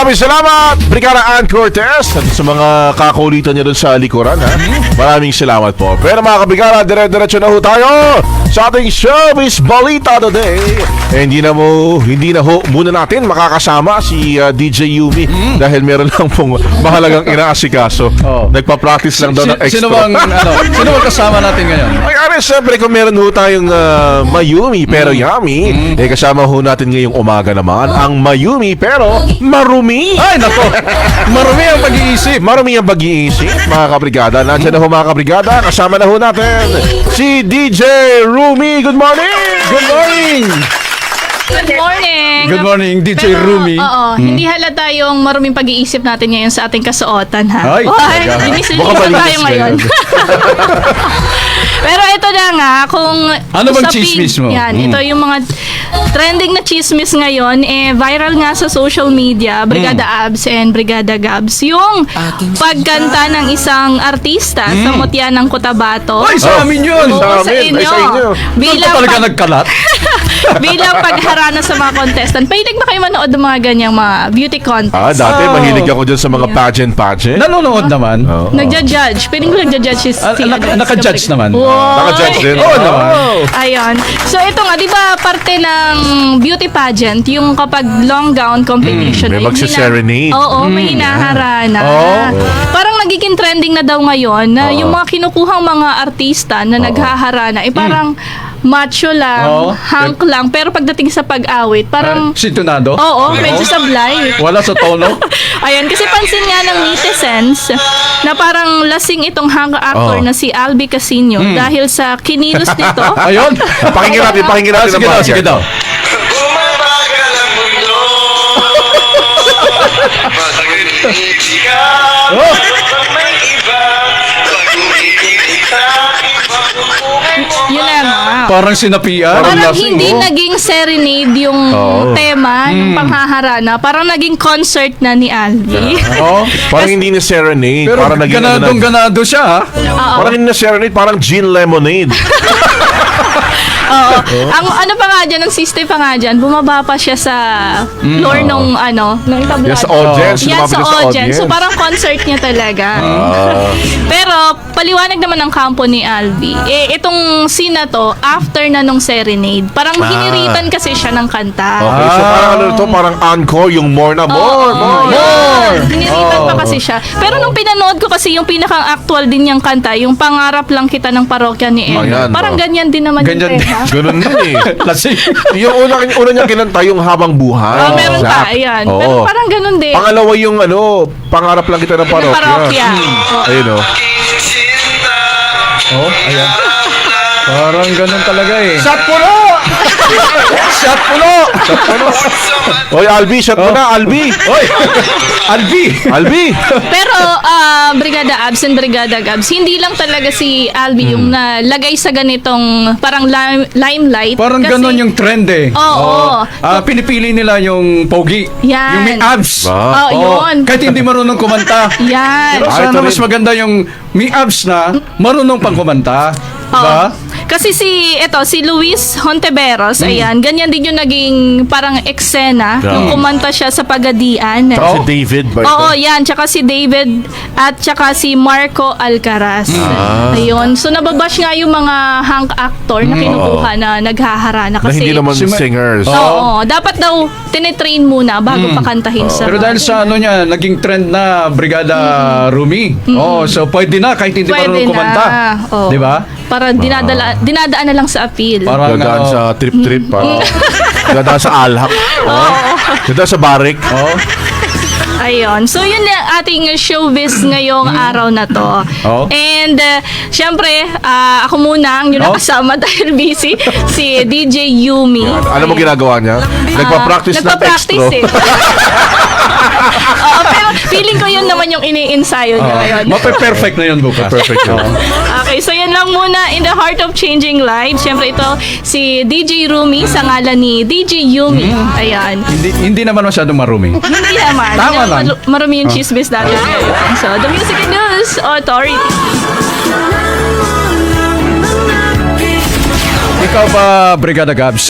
Maraming salamat, Brigada Ann Cortez, at sa mga kakulitan niya doon sa likuran, ha? Maraming salamat po. Pero mga kabrigada, dire-diretso na ho tayo sa ating showbiz balita today. Hindi na ho muna natin makakasama si DJ Yumi dahil meron lang pong mahalagang inaasikaso. Nagpa-practice lang daw ng extra. Sino bang kasama natin ngayon? Ay, siyempre kung meron ho tayong Mayumi pero yummy, kasama ho natin ngayong umaga naman ang Mayumi pero marumi. Ay, nako! Marumi ang pag-iisip. Marumi ang pag-iisip, mga kabrigada. Nandiyan na ho mga kabrigada. Kasama na ho natin si DJ Rumi. Good morning! Good morning! Good morning! Good morning, DJ Pero, Rumi. Oo, hindi halata yung maruming pag-iisip natin ngayon sa ating kasuotan, ha? Ay, talaga. Dinisilipan Baka tayo malinis ngayon. Pero ito na nga, kung... Ano bang sa chismis mo? Yan, ito yung mga trending na chismis ngayon, viral nga sa social media, Brigada Abs and Brigada Gabs, yung pagkanta ng isang artista sa Mutya ng Cotabato. Ay, sa amin yun! Oo, Sa sa amin. Ay, inyo. sa inyo. Doon ka talaga nagkalat? Bilang pagharana sa mga contestant. Pahilig ba kayo manood ng mga ganyang mga beauty contest? Dati mahilig ako dyan sa mga pageant. Nanonood naman. Nagja-judge. Piling ko nagja-judge si Naka-judge naman. Naka-judge din. Oo naman. Ayun. So ito nga, di ba parte ng beauty pageant, yung kapag long gown competition. May ay magsa-serenade. Oo, may hinaharana. Parang nagiging trending na daw ngayon na yung mga kinukuhang mga artista na naghaharana, parang macho lang, hunk lang, pero pagdating sa pag-awit, parang... Sintonado? Oo, medyo sablay. Wala sa tono? Ayan, kasi pansin nga ng netizens na parang lasing itong hunk actor na si Albi Casino dahil sa kinilos nito. Ayun. Pakinggan natin Sige daw, sige daw. Bumabagal ang mundo. Matagalinig ka. May iba. Pag umiinig ka, ibang buhay mo. Yun na nga. Parang sinapian. Parang hindi naging serenade yung tema, yung panghaharana. Parang naging concert na ni Albi. Parang hindi na serenade. Pero Parang naging ganado siya, ha? Parang hindi na serenade. Parang gin lemonade. Oo. Ang ano pa nga dyan, ang system pa nga dyan, bumaba pa siya sa floor nung nung tablado. Yan sa audience. Yan lumapit sa siya audience. So parang concert niya talaga. Pero paliwanag naman ng kampo ni Albi. Itong scene na to, after na nung serenade, parang hiniritan kasi siya ng kanta. Okay, so parang ano to, parang encore, yung more na more. Hiniritan pa kasi siya. Pero nung pinanood ko kasi yung pinakang actual din niyang kanta, yung Pangarap Lang Kita ng Parokya ni Edna. Ayan, Parang ganyan din naman Ganyan yung din. tema. Ganun din eh. Lasing. Yung una niya kinanta, yung Habang Buhay. Meron pa, Zack. ayan. Oo. Pero parang ganun din. Pangalawa yung Pangarap Lang Kita ng Parokya. Parokya. Ayun o. Ayan. Parang ganun talaga eh. Shot puno! Shot puno! Oy, Albi, shot mo na, Albi! Oy! Albi! Albi! Pero Brigada Abs and Brigada Gabs, hindi lang talaga si Albi yung nalagay sa ganitong parang limelight. Parang kasi, ganun yung trend eh. Oo. Pinipili nila yung pogi. Yan. Yung may abs. Ba? Yun. Kahit hindi marunong kumanta. Yan. Pero sana ito mas rin. maganda yung may abs na marunong pang kumanta. Diba? Kasi si Luis Honteveros, ayan, ganyan din yung naging parang eksena nung kumanta siya sa Pagadian. Si David ba ito? Oo, yan. Tsaka si David at tsaka si Marco Alcaraz. Ayun. So, nababash nga yung mga hunk actor na kinukuha na naghaharana. Na Kasi, hindi naman singers. Oo. Dapat daw, tinetrain muna bago pakantahin sa... Pero dahil sa naging trend na Brigada Rumi. So pwede na kahit hindi marunong kumanta. Oo. Di ba? Para dinadaan na lang sa appeal. Parang Dadaan sa trip-trip. Dadaan sa alhak. Dadaan sa barik. Ayun. So, yun yung ating showbiz ngayong araw na to. And, syempre, ako muna ang yung nakasama dahil busy, si DJ Yumi. Ano mo ginagawa niya? Nagpa-practice ng Nagpa-practice extra. Oo, pero feeling ko yun naman yung ini-ensayo niya ngayon. Mape-perfect na yun bukas. Perfect yun. Okay, so yan lang muna in the heart of changing lives. Syempre ito si DJ Rumi sa ngalan ni DJ Yumi. Ayan. Hindi naman masyadong marumi. Hindi naman. Tama Hindi naman lang. marumi yung chismis natin ngayon. So, the Music and News Authority. Ikaw ba, Brigada Gabs?